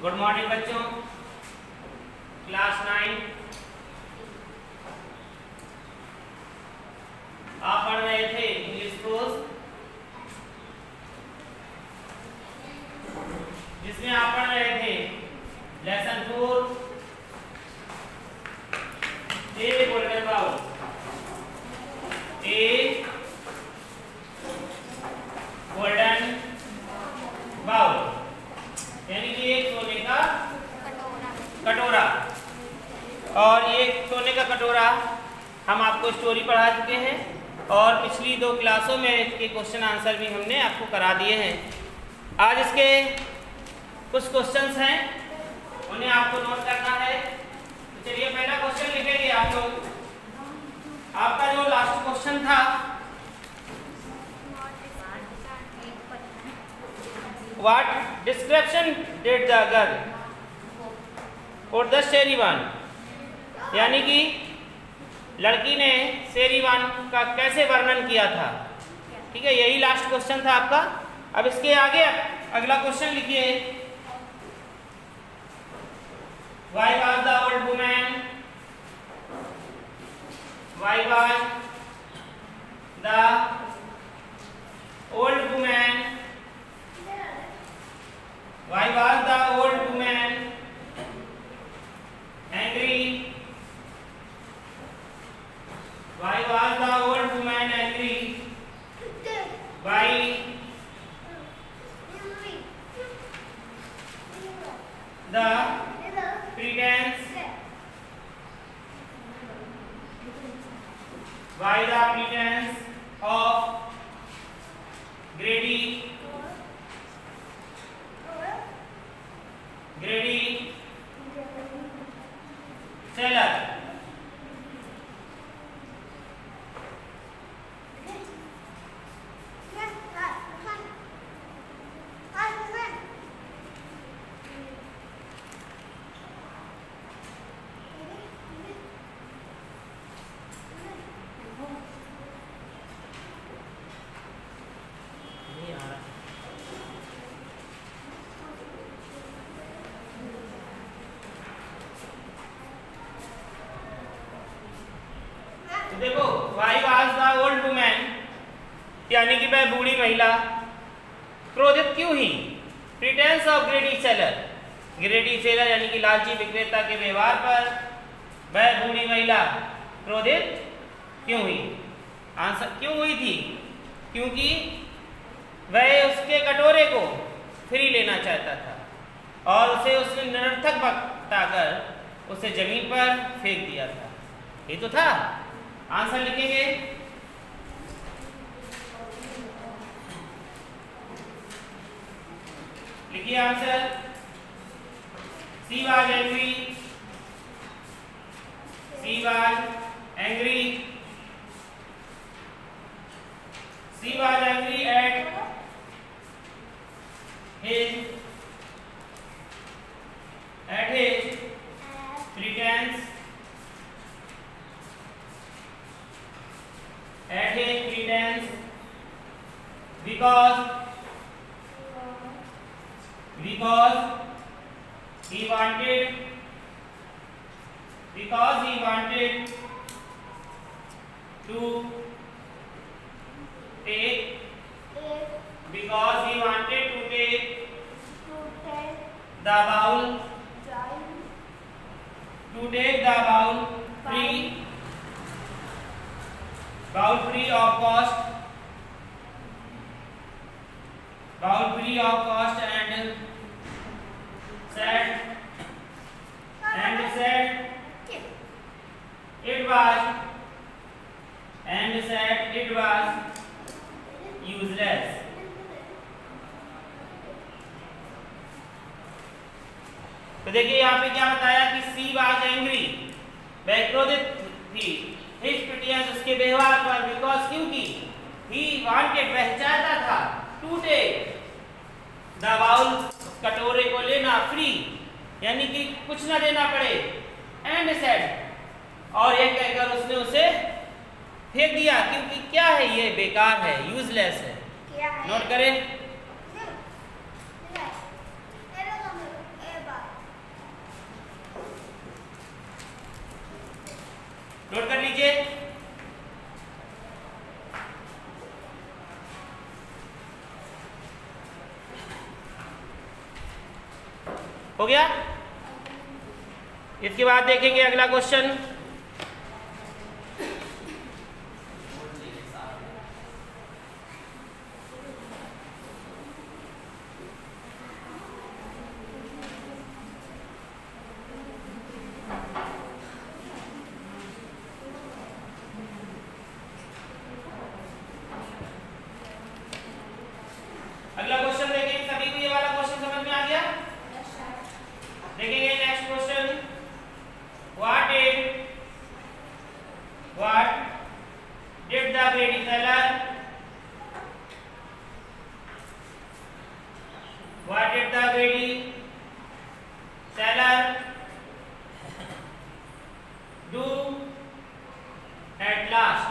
Good morning बच्चों, class 9। आप पढ़ रहे थे इंग्लिश कोर्स, जिसमें आप पढ़ रहे थे लेसन 4 ए गोल्डन बाउल। ए गोल्डन बाउल यानी कि एक सोने का कटोरा। और ये सोने का कटोरा हम आपको स्टोरी पढ़ा चुके हैं और पिछली 2 क्लासों में इसके क्वेश्चन आंसर भी हमने आपको करा दिए हैं। आज इसके कुछ क्वेश्चंस हैं, उन्हें आपको नोट करना है। तो चलिए पहला क्वेश्चन लिखेंगे आप लोग। आपका जो लास्ट क्वेश्चन था, What description did the girl or the शेरीवान, यानी कि लड़की ने शेरीवान का कैसे वर्णन किया था। ठीक है, यही लास्ट क्वेश्चन था आपका। अब इसके आगे अगला क्वेश्चन लिखिए। Why was the old woman? Why was the old woman? Why was the old woman angry? Why was the old woman angry? Why the pretense? Why the pretense of greedy seller? तो देखो, why was the old woman यानी कि वह बूढ़ी महिला क्रोधित क्यों हुई? Pretence of ग्रेडी seller यानी कि लालची विक्रेता के व्यवहार पर वह बूढ़ी महिला क्रोधित क्यों हुई? आंसर क्यों हुई थी? क्योंकि वह उसके कटोरे को फ्री लेना चाहता था और उसे उसने निरर्थक बताकर उसे जमीन पर फेंक दिया था। ये तो था। आंसर लिखेंगे। लिखिए answer. She was angry. She was angry. She was angry at his pretense. At his pretense because he wanted to take the bowl free of cost and said it was useless. तो देखिए यहाँ पे क्या बताया कि she was angry, वह क्रोधित थी। हिज प्रिटेंस उसके व्यवहार पर, बिकॉज क्योंकि ही वांटेड वह चाहता था, टू टेक द बाउल कटोरे को लेना, फ्री यानी कि कुछ ना देना पड़े, एंड सेड और यह कहकर उसने उसे फेंक दिया क्योंकि क्या है, ये बेकार है, यूजलेस है। नोट करें। हो गया। इसके बाद देखेंगे अगला क्वेश्चन। अगला क्वेश्चन देखेंगे, सभी को ये वाला क्वेश्चन समझ में आ गया? देखेंगे next question. What did the greedy seller do at last?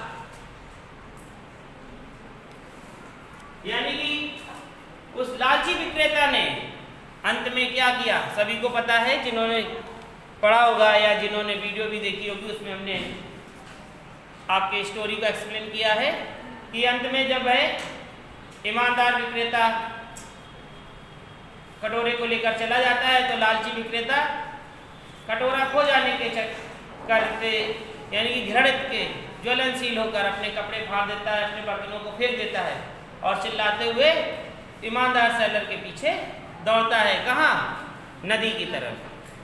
यानी कि उस लालची विक्रेता ने अंत में क्या किया? सभी को पता है, जिन्होंने पढ़ा होगा या जिन्होंने वीडियो भी देखी होगी, उसमें हमने आपके स्टोरी को एक्सप्लेन किया है कि अंत में जब है ईमानदार विक्रेता कटोरे को लेकर चला जाता है तो लालची विक्रेता कटोरा खो जाने के करते यानी कि घृणित के ज्वलनशील होकर अपने कपड़े फाड़ देता है, अपने बर्तनों को फेंक देता है और चिल्लाते हुए ईमानदार सेलर के पीछे दौड़ता है। कहाँ? नदी की तरफ।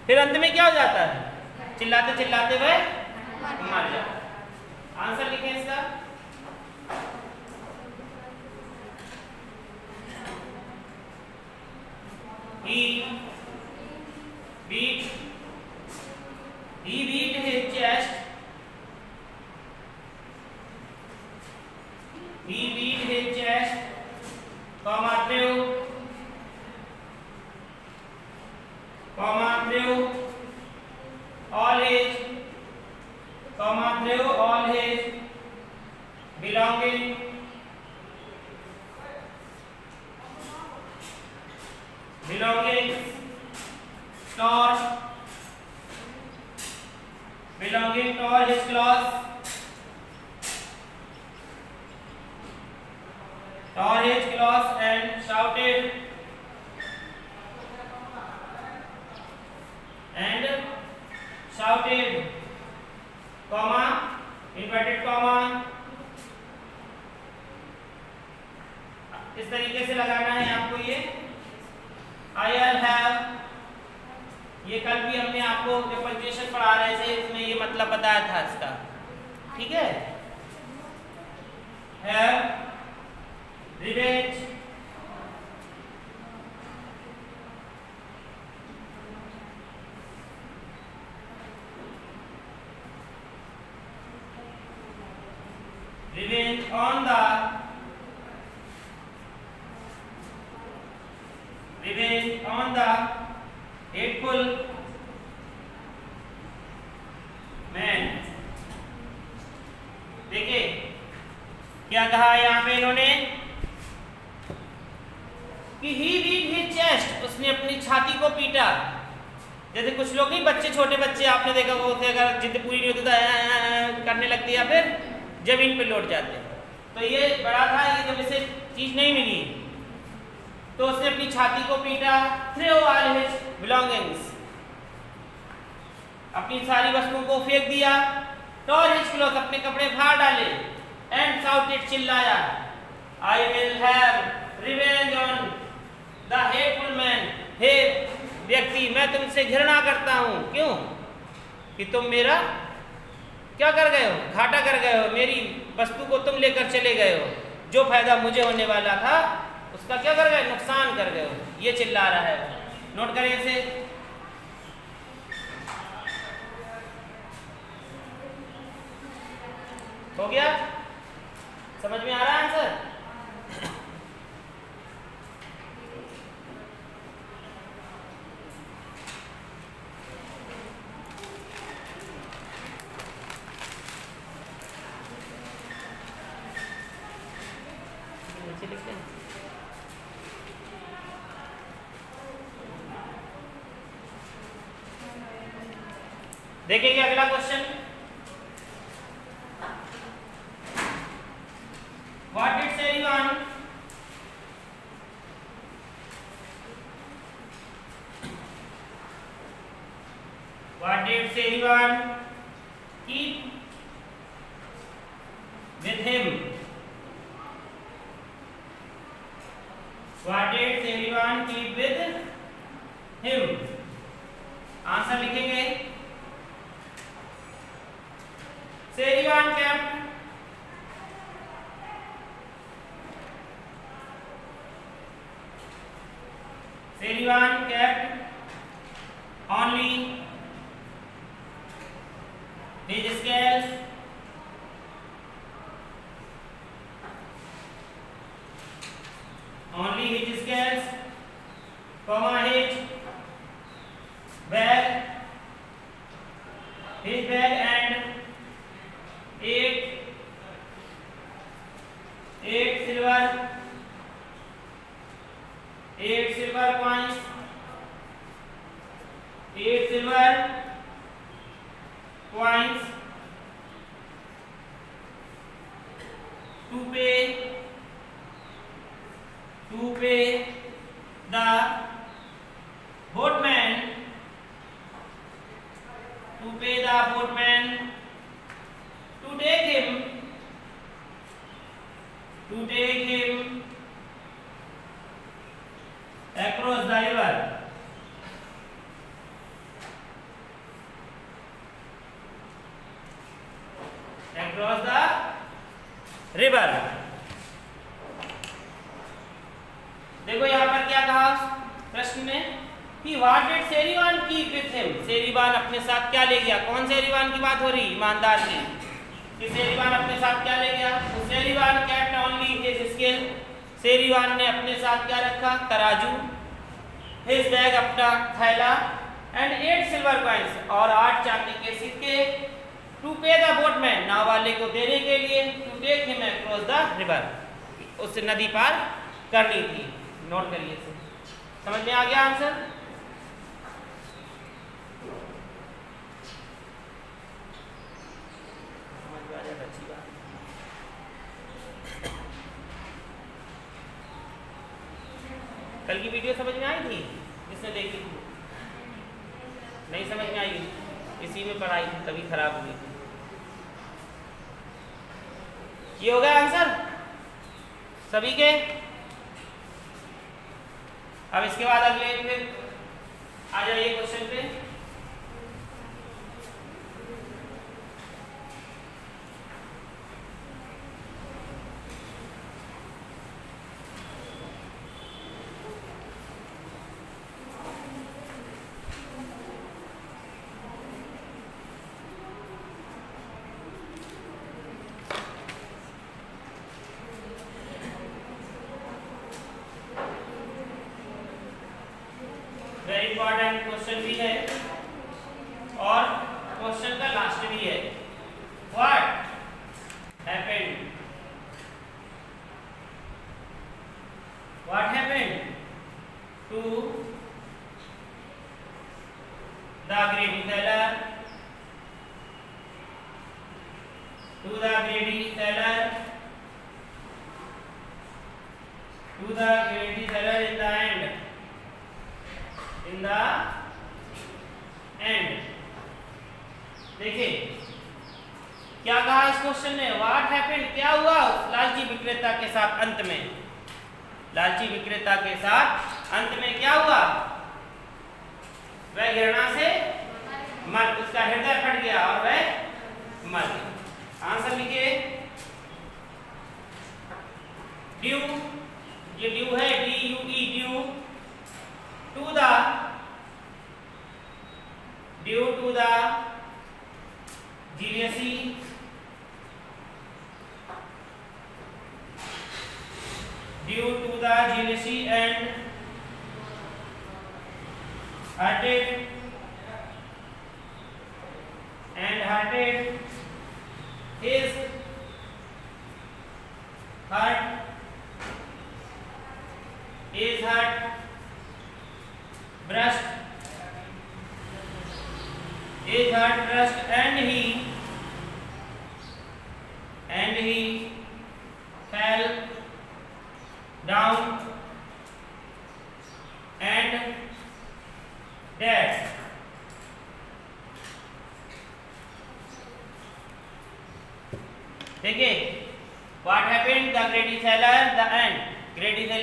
फिर अंत में क्या हो जाता है? चिल्लाते चिल्लाते वह मर जाता है। आंसर लिखें इसका। He beat his chest. He beat his chest, threw all his belongings tore his clothes, and shouted comma, inverted comma, इस तरीके से लगाना है आपको। ये I'll have, ये कल भी हमने आपको जब पंक्चुएशन पढ़ा रहे थे इसमें ये मतलब बताया था इसका, ठीक है। Have revenge on the hateful man। देखिए क्या कहा यहाँ पे इन्होंने कि he beat his chest, उसने अपनी छाती को पीटा। जैसे कुछ लोग नहीं, बच्चे, छोटे बच्चे आपने देखा वो अगर जिद पूरी नहीं होती तो करने लगती या फिर जमीन पे लौट जाते। तो ये बड़ा था, ये जब इसे चीज नहीं मिली तो उसने अपनी छाती को पीटा। थ्रो ऑल हिज बिलोंगिंग्स, अपनी सारी वस्तुओं को फेंक दिया। टॉर हिज क्लॉथ, अपने कपड़े फाड़ डाले। एंड शाउटेड, चिल्लाया, I will have revenge on the hateful man. हे व्यक्ति, मैं तुमसे घृणा करता हूं। क्यों? कि तुम मेरा क्या कर गए हो? घाटा कर गए हो। मेरी वस्तु को तुम लेकर चले गए हो। जो फायदा मुझे होने वाला था उसका क्या कर गए? नुकसान कर गए हो। ये चिल्ला रहा है। नोट करें इसे। हो गया? समझ में आ रहा है आंसर? देखेंगे अगला question. What did Serivan What did Serivan keep with him? What did Serivan keep with him? Answer लिखेंगे Serivan kept only his scales, comma his bag and eight silver coins, 8 silver coins to pay the boatman, to take him across the river. Across the river. देखो यहाँ पर क्या कहा प्रश्न में कि what did Serivan keep with him, Serivan अपने साथ क्या ले गया। कौन सेरिवान की बात हो रही, ईमानदार की, कि सेरिवान अपने साथ क्या ले गया। तो सेरिवान केप्ट ओनली हिज स्केल, सेरिवान ने अपने साथ क्या रखा, तराजू, हिज बैग अपना थैला, एंड 8 सिल्वर कॉइंस और 8 चांदी के सिक्के, टू पे द बोटमैन, नाव वाले को देने के लिए, to take him across the river, उस नदी पार करनी थी। नोट करिए इसे, समझ में आ गया आंसर। कल की वीडियो समझ में आई थी, जिसने देखी थी? नहीं समझ में आई, इसी में पढ़ाई थी तभी खराब हुई थी। ये हो गया आंसर सभी के। अब इसके बाद अगले फिर आ जाइए क्वेश्चन पे। वेरी इंपॉर्टेंट क्वेश्चन भी है और क्वेश्चन का लास्ट भी है। What happened to the greedy sailor, in the end। देखिए क्या कहा इस क्वेश्चन ने, व्हाट हैपेंड, क्या हुआ लालची विक्रेता के साथ अंत में, लालची विक्रेता के साथ अंत में क्या हुआ, वह घृणा से मर, उसका हृदय फट गया और वह मर गया। आंसर लिखिए ड्यू, ये ड्यू है, DUE, due to the jealousy and hearted his heart brushed and he fell down and dead।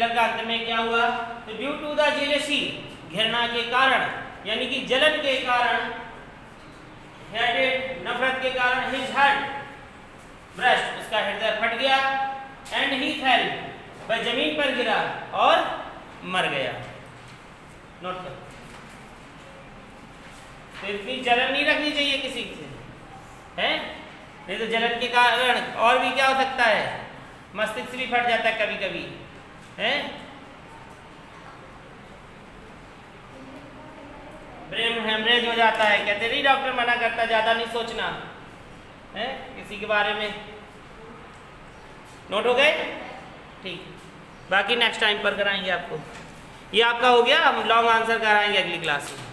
Lecture का अंत में क्या हुआ, तो ड्यू टू द जेलेसी, घृणा के कारण यानी कि जलन के कारण, हेटेड, नफरत के कारण, हिज हार्ट ब्रस्ट, उसका हृदय फट गया, एंड ही फेल, वह जमीन पर गिरा और मर गया। नोट कर, तो इतनी जलन नहीं रखनी चाहिए किसी से, है नहीं तो जलन के कारण और भी क्या हो सकता है, मस्तिष्क भी फट जाता है कभी कभी, है ब्रेन हेमरेज हो जाता है। कहते नहीं डॉक्टर मना करता ज्यादा नहीं सोचना है किसी के बारे में। नोट हो गए, ठीक, बाकी नेक्स्ट टाइम पर कराएंगे आपको। ये आपका हो गया, हम लॉन्ग आंसर कराएंगे अगली क्लास में।